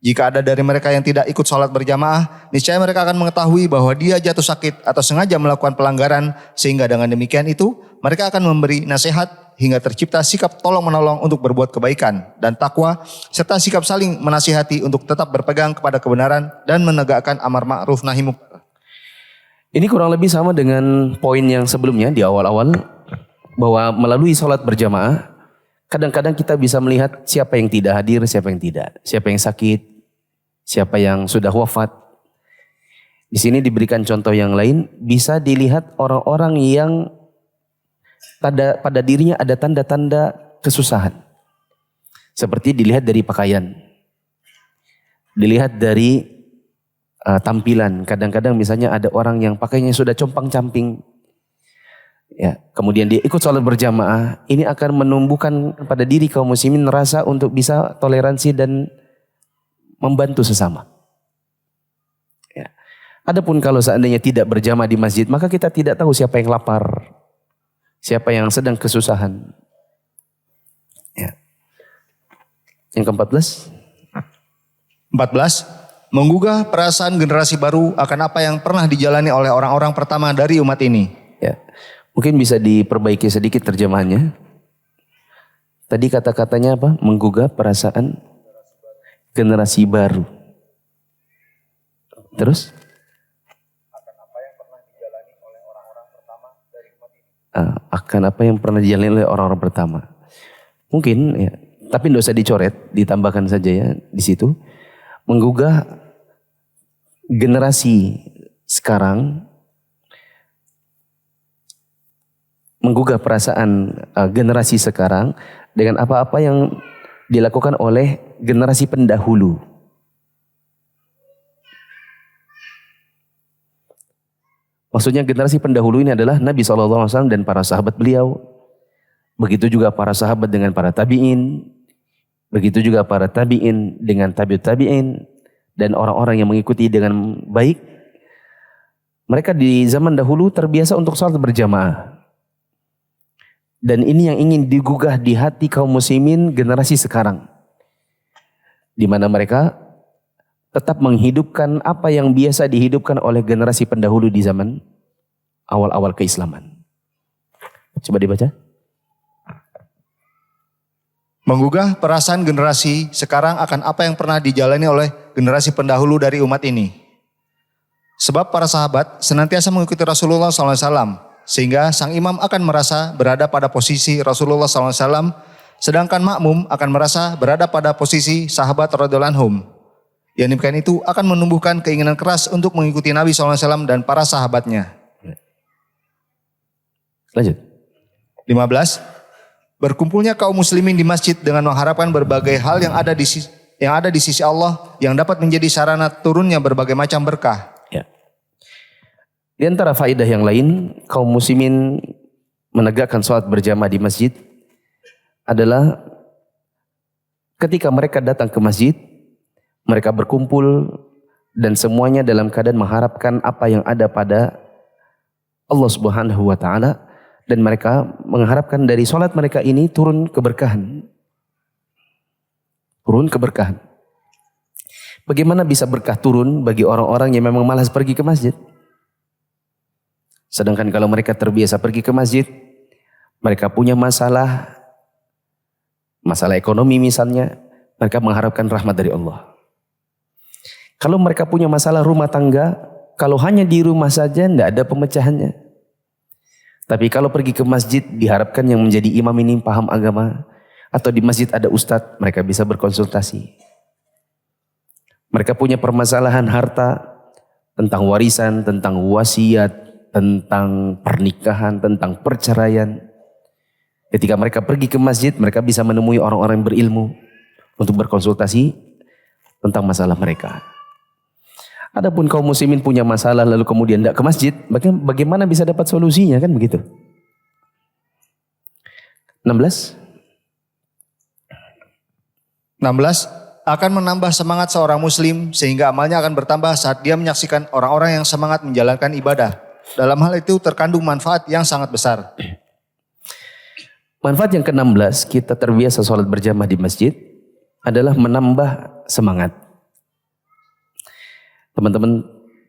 Jika ada dari mereka yang tidak ikut sholat berjamaah, niscaya mereka akan mengetahui bahwa dia jatuh sakit atau sengaja melakukan pelanggaran, sehingga dengan demikian itu mereka akan memberi nasihat hingga tercipta sikap tolong-menolong untuk berbuat kebaikan dan takwa, serta sikap saling menasihati untuk tetap berpegang kepada kebenaran dan menegakkan amar ma'ruf nahi munkar. Ini kurang lebih sama dengan poin yang sebelumnya di awal-awal, bahwa melalui sholat berjamaah, kadang-kadang kita bisa melihat siapa yang tidak hadir, siapa yang tidak, siapa yang sakit, siapa yang sudah wafat. Di sini diberikan contoh yang lain, bisa dilihat orang-orang yang pada dirinya ada tanda-tanda kesusahan. Seperti dilihat dari pakaian, dilihat dari tampilan. Kadang-kadang misalnya ada orang yang pakainya sudah compang-camping, ya, kemudian dia ikut sholat berjamaah, ini akan menumbuhkan pada diri kaum muslimin rasa untuk bisa toleransi dan membantu sesama. Ya. Adapun kalau seandainya tidak berjamaah di masjid, maka kita tidak tahu siapa yang lapar, siapa yang sedang kesusahan. Ya. Yang ke-14. 14. Menggugah perasaan generasi baru akan apa yang pernah dijalani oleh orang-orang pertama dari umat ini. Ya. Mungkin bisa diperbaiki sedikit terjemahannya. Tadi kata-katanya apa? Menggugah perasaan generasi baru. Terus? Akan apa yang pernah dijalani oleh orang-orang pertama dari umat ini. Akan apa yang pernah dijalani oleh orang-orang pertama. Mungkin ya, tapi tidak usah dicoret, ditambahkan saja ya di situ. Menggugah generasi sekarang, menggugah perasaan generasi sekarang dengan apa-apa yang dilakukan oleh generasi pendahulu. Maksudnya generasi pendahulu ini adalah Nabi SAW dan para sahabat beliau. Begitu juga para sahabat dengan para tabi'in. Begitu juga para tabi'in dengan tabi'ut tabi'in. Dan orang-orang yang mengikuti dengan baik. Mereka di zaman dahulu terbiasa untuk salat berjamaah. Dan ini yang ingin digugah di hati kaum muslimin generasi sekarang. Di mana mereka tetap menghidupkan apa yang biasa dihidupkan oleh generasi pendahulu di zaman awal-awal keislaman. Coba dibaca. Menggugah perasaan generasi sekarang akan apa yang pernah dijalani oleh generasi pendahulu dari umat ini. Sebab para sahabat senantiasa mengikuti Rasulullah SAW, sehingga sang imam akan merasa berada pada posisi Rasulullah SAW, sedangkan makmum akan merasa berada pada posisi sahabat radhiyallahu anhum. Yang demikian itu akan menumbuhkan keinginan keras untuk mengikuti Nabi SAW dan para sahabatnya. Lanjut. 15. Berkumpulnya kaum muslimin di masjid dengan mengharapkan berbagai hal yang ada di sisi Allah yang dapat menjadi sarana turunnya berbagai macam berkah. Ya. Di antara faedah yang lain, kaum muslimin menegakkan salat berjamaah di masjid adalah ketika mereka datang ke masjid, mereka berkumpul dan semuanya dalam keadaan mengharapkan apa yang ada pada Allah Subhanahu wa taala dan mereka mengharapkan dari salat mereka ini turun keberkahan. Turun keberkahan. Bagaimana bisa berkah turun bagi orang-orang yang memang malas pergi ke masjid? Sedangkan kalau mereka terbiasa pergi ke masjid, mereka punya masalah ekonomi misalnya, mereka mengharapkan rahmat dari Allah. Kalau mereka punya masalah rumah tangga, kalau hanya di rumah saja tidak ada pemecahannya. Tapi kalau pergi ke masjid, diharapkan yang menjadi imam ini paham agama. Atau di masjid ada ustadz, mereka bisa berkonsultasi. Mereka punya permasalahan harta, tentang warisan, tentang wasiat, tentang pernikahan, tentang perceraian. Ketika mereka pergi ke masjid, mereka bisa menemui orang-orang yang berilmu untuk berkonsultasi tentang masalah mereka. Adapun kaum muslimin punya masalah lalu kemudian tidak ke masjid, bagaimana bisa dapat solusinya, kan begitu? 16 akan menambah semangat seorang muslim sehingga amalnya akan bertambah saat dia menyaksikan orang-orang yang semangat menjalankan ibadah. Dalam hal itu terkandung manfaat yang sangat besar. Manfaat yang ke-16, kita terbiasa sholat berjamaah di masjid adalah menambah semangat. Teman-teman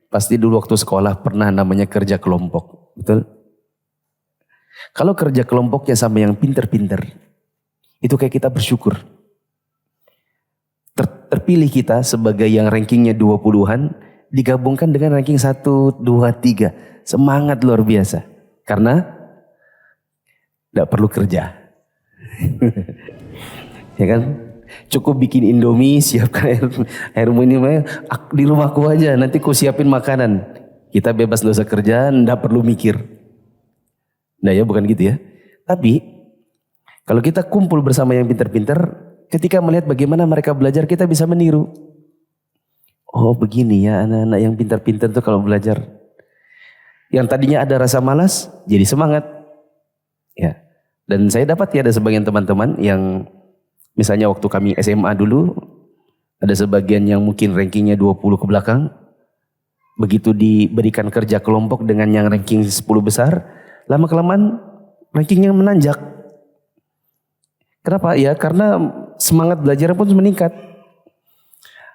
pasti dulu waktu sekolah pernah namanya kerja kelompok, betul? Kalau kerja kelompoknya sama yang pinter-pinter, itu kayak kita bersyukur. Terpilih kita sebagai yang rankingnya 20-an, digabungkan dengan ranking 1, 2, 3. Semangat luar biasa. Karena tidak perlu kerja. Ya kan? Cukup bikin Indomie, siapkan air minum di rumahku aja, nanti ku siapin makanan. Kita bebas dosa kerja, ndak perlu mikir. Nah ya bukan gitu ya. Tapi kalau kita kumpul bersama yang pintar-pintar, ketika melihat bagaimana mereka belajar, kita bisa meniru. Oh begini ya anak-anak yang pintar-pintar tuh kalau belajar. Yang tadinya ada rasa malas, jadi semangat. Ya. Dan saya dapat ya ada sebagian teman-teman yang misalnya waktu kami SMA dulu, ada sebagian yang mungkin rankingnya 20 ke belakang. Begitu diberikan kerja kelompok dengan yang ranking 10 besar, lama-kelamaan rankingnya menanjak. Kenapa? Ya karena semangat belajar pun meningkat.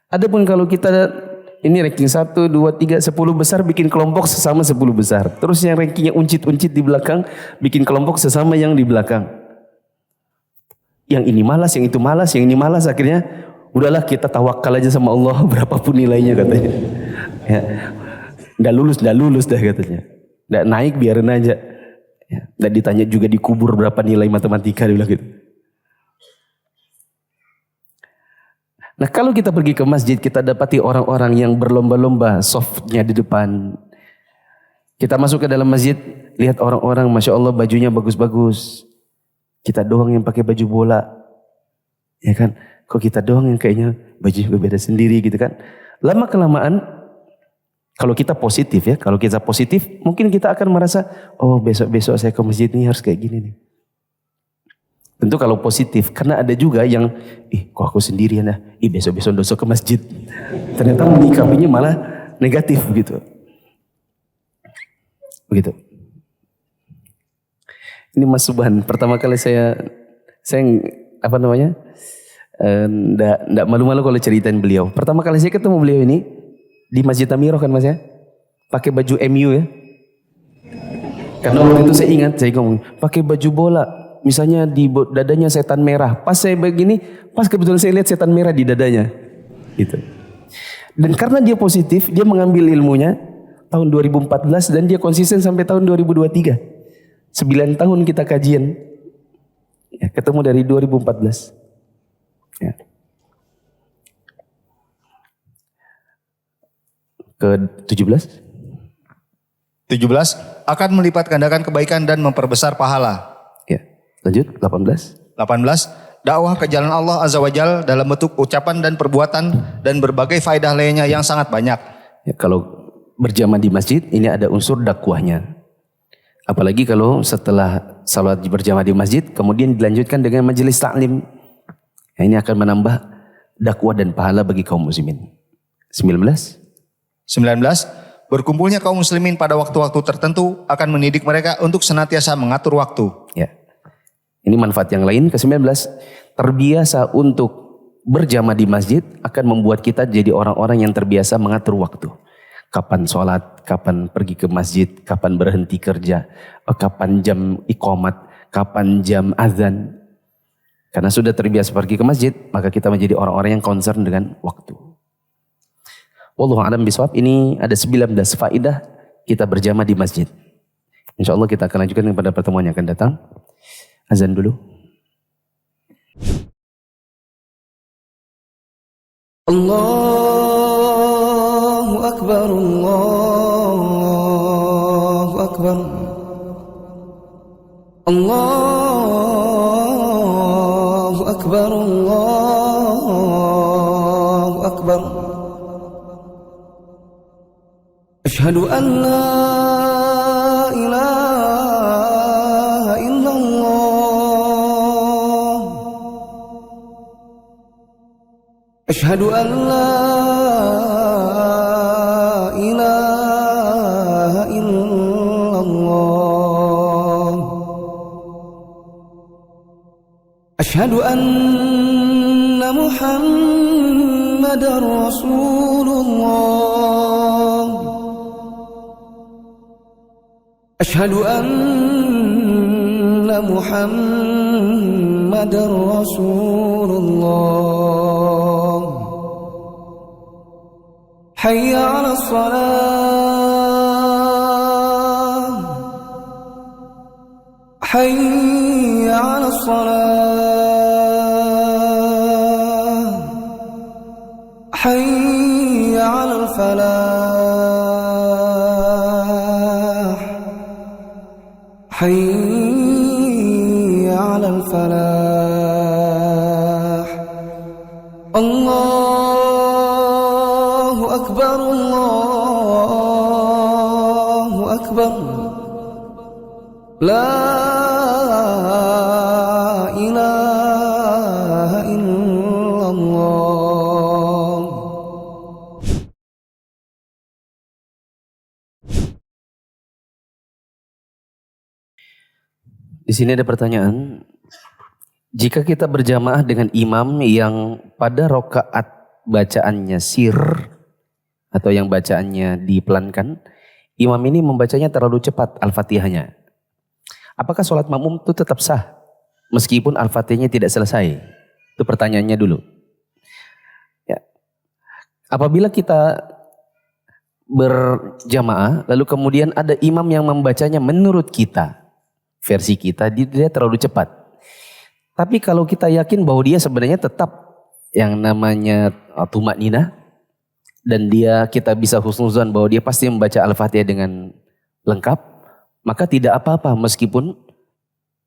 Adapun kalau kita ini ranking 1, 2, 3, 10 besar bikin kelompok sesama 10 besar. Terus yang rankingnya uncit-uncit di belakang bikin kelompok sesama yang di belakang. Yang ini malas, yang itu malas, yang ini malas, akhirnya udahlah kita tawakal aja sama Allah berapapun nilainya katanya. Ya. Nggak lulus dah katanya. Nggak naik biarin aja. Ya. Nggak ditanya juga dikubur berapa nilai matematika dia bilang gitu. Nah kalau kita pergi ke masjid, kita dapati orang-orang yang berlomba-lomba softnya di depan. Kita masuk ke dalam masjid, lihat orang-orang Masya Allah bajunya bagus-bagus. Kita doang yang pakai baju bola. Ya kan? Kok kita doang yang kayaknya baju juga beda sendiri gitu kan. Lama kelamaan, Kalau kita positif ya, kalau kita positif mungkin kita akan merasa, oh besok-besok saya ke masjid ini harus kayak gini nih. Tentu kalau positif, karena ada juga yang, kok aku sendirian ya, besok-besok dosa ke masjid. Ternyata menyikapinya malah negatif gitu. Begitu. Ini Mas Subhan, pertama kali saya enggak malu-malu kalau ceritain beliau. Pertama kali saya ketemu beliau ini di Masjid Amirah kan Mas ya, pakai baju MU ya. Karena waktu itu saya ingat, saya ngomong pakai baju bola. Misalnya di dadanya setan merah. Pas saya begini, pas kebetulan saya lihat setan merah di dadanya. Gitu. Dan karena dia positif, dia mengambil ilmunya tahun 2014 dan dia konsisten sampai tahun 2023. 9 tahun kita kajian. Ya, ketemu dari 2014. Ya. Ke 17? 17 akan melipat gandakan kebaikan dan memperbesar pahala. Ya. Lanjut 18. 18 dakwah ke jalan Allah Azza wa Jal dalam bentuk ucapan dan perbuatan dan berbagai faedah lainnya yang sangat banyak. Ya, kalau berjamaah di masjid ini ada unsur dakwahnya. Apalagi kalau setelah salat berjamaah di masjid kemudian dilanjutkan dengan majelis taklim. Ya, ini akan menambah dakwah dan pahala bagi kaum muslimin. 19 berkumpulnya kaum muslimin pada waktu-waktu tertentu akan mendidik mereka untuk senantiasa mengatur waktu. Ya. Ini manfaat yang lain. Ke-19, terbiasa untuk berjamaah di masjid akan membuat kita jadi orang-orang yang terbiasa mengatur waktu. Kapan sholat, kapan pergi ke masjid, kapan berhenti kerja, kapan jam iqamat, kapan jam azan. Karena sudah terbiasa pergi ke masjid, maka kita menjadi orang-orang yang concern dengan waktu. Wallahu a'lam bishawab. Ini ada 19 faedah kita berjamaah di masjid. Insya Allah kita akan lanjutkan pada pertemuan yang akan datang. Azan dulu. Allahu Akbar, Allahu Akbar, Allahu Akbar, Allahu Akbar. Ashhadu an la ilaha illallah. Ashhadu an la ilaha illallah. Ashhadu anna Muhammadar Rasulullah. Ashhadu anna Muhammadar Rasulullah. Hayya 'alas salah. Hayya 'alas salah. Hayya 'alal falah. Hayya 'alal falah. Allahu Akbar, Allahu Akbar. La ilaha illallah. Di sini ada pertanyaan. Jika kita berjamaah dengan imam yang pada rokaat bacaannya sir atau yang bacaannya dipelankan, imam ini membacanya terlalu cepat Al-Fatihahnya. Apakah sholat makmum itu tetap sah meskipun Al-Fatihahnya tidak selesai? Itu pertanyaannya dulu. Ya. Apabila kita berjamaah lalu kemudian ada imam yang membacanya menurut kita, versi kita, dia terlalu cepat. Tapi kalau kita yakin bahwa dia sebenarnya tetap yang namanya tumakninah dan kita bisa husnuzan bahwa dia pasti membaca Al-Fatihah dengan lengkap, maka tidak apa-apa meskipun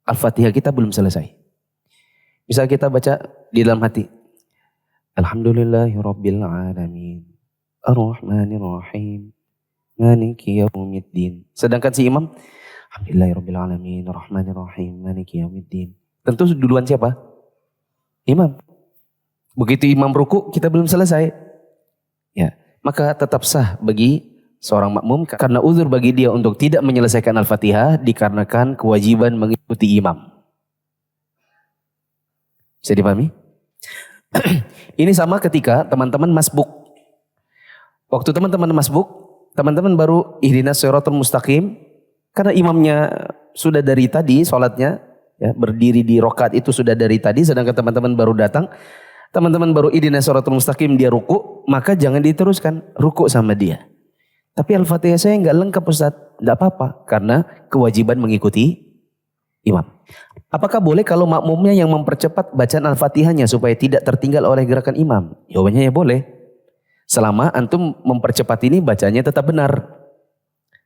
Al-Fatihah kita belum selesai. Misal kita baca di dalam hati, Alhamdulillahirabbil alamin, Ar-Rahmanir Rahim, Maliki yaumiddin. Sedangkan si imam, Alhamdulillahirrabbilalamin, Rahmanirrahim, Maliki yaumiddin. Tentu duluan siapa? Imam. Begitu imam ruku, kita belum selesai. Ya, maka tetap sah bagi seorang makmum karena uzur bagi dia untuk tidak menyelesaikan Al-Fatihah dikarenakan kewajiban mengikuti imam. Bisa dipahami? Ini sama ketika teman-teman masbuk. Waktu teman-teman masbuk, teman-teman baru ihdinas shiratal mustaqim, karena imamnya sudah dari tadi sholatnya, ya, berdiri di rokaat itu sudah dari tadi, sedangkan teman-teman baru datang, teman-teman baru ihdinas shiratal mustaqim, dia ruku, maka jangan diteruskan ruku sama dia. Tapi Al-Fatihah saya nggak lengkap Ustaz, nggak apa-apa, karena kewajiban mengikuti imam. Apakah boleh kalau makmumnya yang mempercepat bacaan Al-Fatihahnya supaya tidak tertinggal oleh gerakan imam? Jawabannya ya boleh. Selama antum mempercepat ini bacanya tetap benar.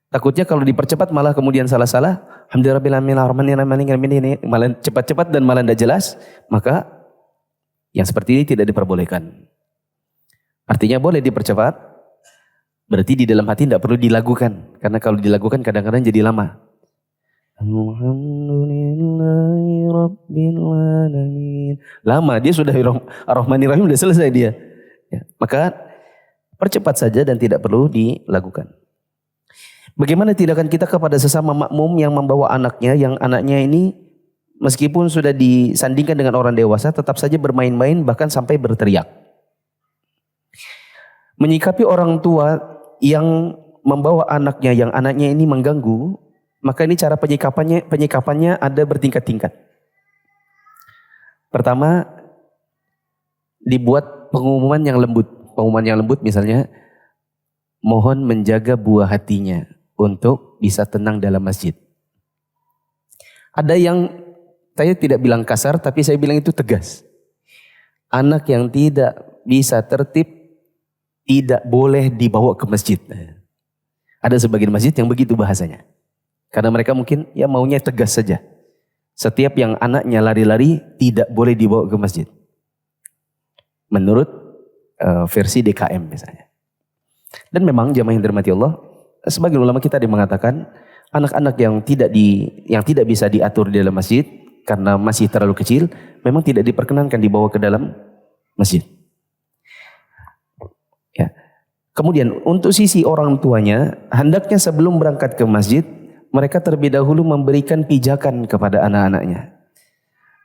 Takutnya kalau dipercepat malah kemudian salah-salah. Alhamdulillahirrahmanirrahim, malah cepat-cepat dan malah tidak jelas. Maka yang seperti ini tidak diperbolehkan. Artinya boleh dipercepat. Berarti di dalam hati tidak perlu dilakukan. Karena kalau dilakukan kadang-kadang jadi lama. Alhamdulillahirrabbilalamin. Lama dia sudah Ar-Rahmanirrahim sudah selesai dia. Ya, maka percepat saja dan tidak perlu dilakukan. Bagaimana tindakan kita kepada sesama makmum yang membawa anaknya, yang anaknya ini meskipun sudah disandingkan dengan orang dewasa tetap saja bermain-main bahkan sampai berteriak. Menyikapi orang tua yang membawa anaknya yang anaknya ini mengganggu, maka ini cara penyikapannya ada bertingkat-tingkat. Pertama, dibuat pengumuman yang lembut. Pengumuman yang lembut misalnya, mohon menjaga buah hatinya untuk bisa tenang dalam masjid. Ada yang saya tidak bilang kasar, tapi saya bilang itu tegas. Anak yang tidak bisa tertib tidak boleh dibawa ke masjid. Ada sebagian masjid yang begitu bahasanya. Karena mereka mungkin ya maunya tegas saja. Setiap yang anaknya lari-lari tidak boleh dibawa ke masjid. Menurut versi DKM misalnya. Dan memang jamaah yang dirahmati Allah, sebagian ulama kita ada yang mengatakan anak-anak yang tidak bisa diatur di dalam masjid karena masih terlalu kecil, memang tidak diperkenankan dibawa ke dalam masjid. Ya. Kemudian untuk sisi orang tuanya, hendaknya sebelum berangkat ke masjid, mereka terlebih dahulu memberikan pijakan kepada anak-anaknya.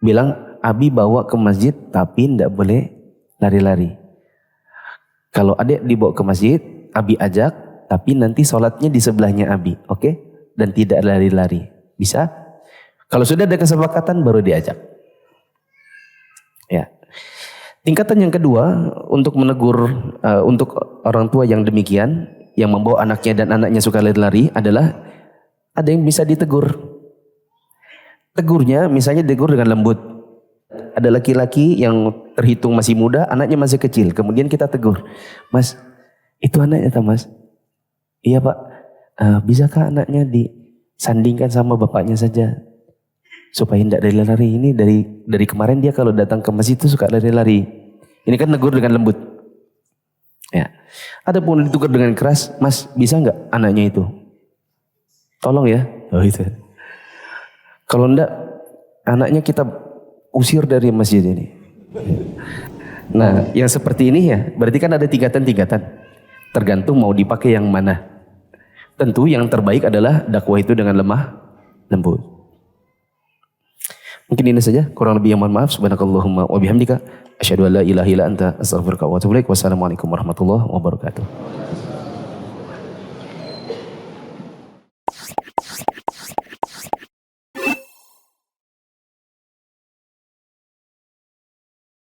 Bilang, Abi bawa ke masjid tapi tidak boleh lari-lari. Kalau adik dibawa ke masjid, Abi ajak, tapi nanti sholatnya di sebelahnya Abi. Oke? Dan tidak lari-lari. Bisa? Kalau sudah ada kesepakatan baru diajak. Ya. Tingkatan yang kedua untuk menegur untuk orang tua yang demikian, yang membawa anaknya dan anaknya suka lari-lari adalah ada yang bisa ditegur. Tegurnya misalnya ditegur dengan lembut. Ada laki-laki yang terhitung masih muda, anaknya masih kecil. Kemudian kita tegur. Mas, itu anaknya tak mas? Iya pak. Bisakah anaknya disandingkan sama bapaknya saja? Supaya tidak lari-lari. Ini dari kemarin dia kalau datang ke masjid itu suka lari-lari. Ini kan negur dengan lembut. Ya. Ada pun ditegur dengan keras. Mas, bisa nggak anaknya itu? Tolong ya. Oh itu. Kalau enggak, anaknya kita usir dari masjid ini. Nah, yang seperti ini ya, berarti kan ada tingkatan-tingkatan. Tergantung mau dipakai yang mana. Tentu yang terbaik adalah dakwah itu dengan lemah lembut. Mungkin ini saja, kurang lebih yang mohon maaf. Subhanakallahumma wa bihamdika asyhadu an la ilaha illa anta astaghfiruka wa atubu ilaik. Wassalamualaikum warahmatullahi wabarakatuh.